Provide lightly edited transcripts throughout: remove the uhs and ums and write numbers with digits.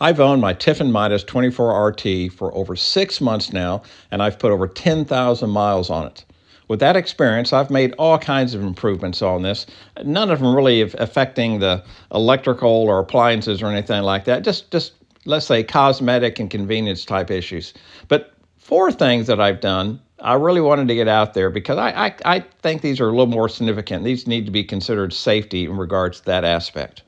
I've owned my Tiffin Midas 24RT for over 6 months now, and I've put over 10,000 miles on it. With that experience, I've made all kinds of improvements on this, none of them really affecting the electrical or appliances or anything like that, just let's say cosmetic and convenience type issues. But four things that I've done, I really wanted to get out there because I think these are a little more significant. These need to be considered safety in regards to that aspect.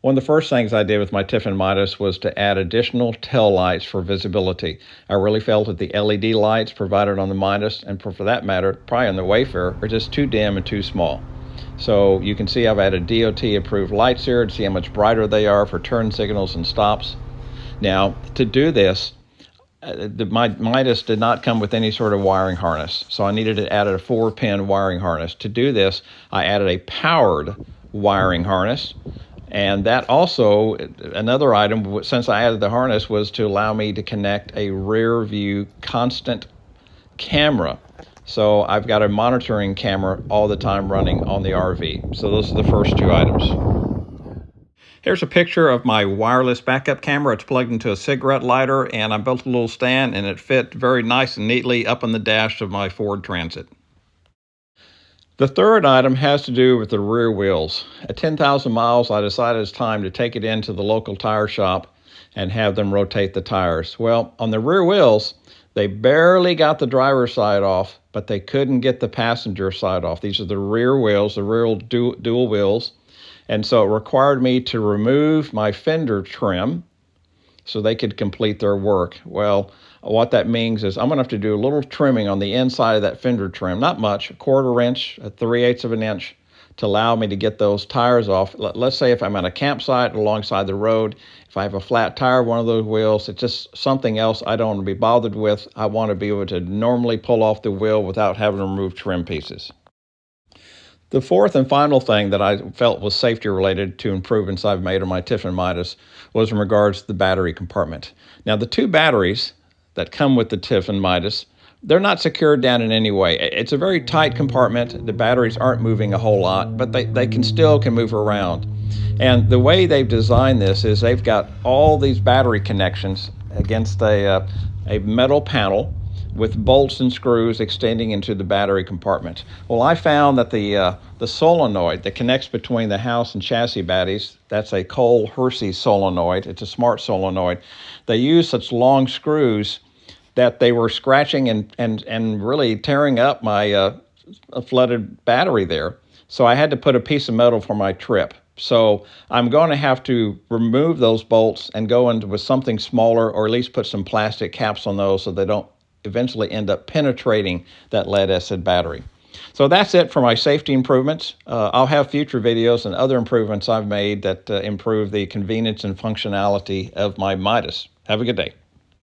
One of the first things I did with my Tiffin Midas was to add additional tail lights for visibility. I really felt that the LED lights provided on the Midas, and for that matter, probably on the Wayfarer, are just too dim and too small. So you can see I've added DOT approved lights here to see how much brighter they are for turn signals and stops. Now, to do this, my Midas did not come with any sort of wiring harness, so I needed to add a 4-pin wiring harness. To do this, I added a powered wiring harness. And that also, another item, since I added the harness, was to allow me to connect a rear view constant camera. So I've got a monitoring camera all the time running on the RV. So those are the first two items. Here's a picture of my wireless backup camera. It's plugged into a cigarette lighter, and I built a little stand, and it fit very nice and neatly up on the dash of my Ford Transit. The third item has to do with the rear wheels. At 10,000 miles, I decided it's time to take it into the local tire shop and have them rotate the tires. Well, on the rear wheels, they barely got the driver's side off, but they couldn't get the passenger side off. These are the rear wheels, the rear dual wheels. And so it required me to remove my fender trim so they could complete their work. Well, what that means is I'm going to have to do a little trimming on the inside of that fender trim, not much, a 1/4 inch, 3/8 of an inch, to allow me to get those tires off. Let's say if I'm at a campsite alongside the road, if I have a flat tire, one of those wheels, it's just something else I don't want to be bothered with. I want to be able to normally pull off the wheel without having to remove trim pieces. The fourth and final thing that I felt was safety related to improvements I've made on my Tiffin Midas was in regards to the battery compartment. Now, the two batteries that come with the Tiffin Midas, they're not secured down in any way. It's a very tight compartment. The batteries aren't moving a whole lot, but they still can move around. And the way they've designed this is they've got all these battery connections against a metal panel with bolts and screws extending into the battery compartment. Well, I found that the solenoid that connects between the house and chassis batteries, that's a Cole Hersey solenoid. It's a smart solenoid. They use such long screws that they were scratching and really tearing up my flooded battery there. So I had to put a piece of metal for my trip. So I'm going to have to remove those bolts and go into with something smaller, or at least put some plastic caps on those so they don't eventually end up penetrating that lead acid battery. So that's it for my safety improvements. I'll have future videos and other improvements I've made that improve the convenience and functionality of my Midas. Have a good day.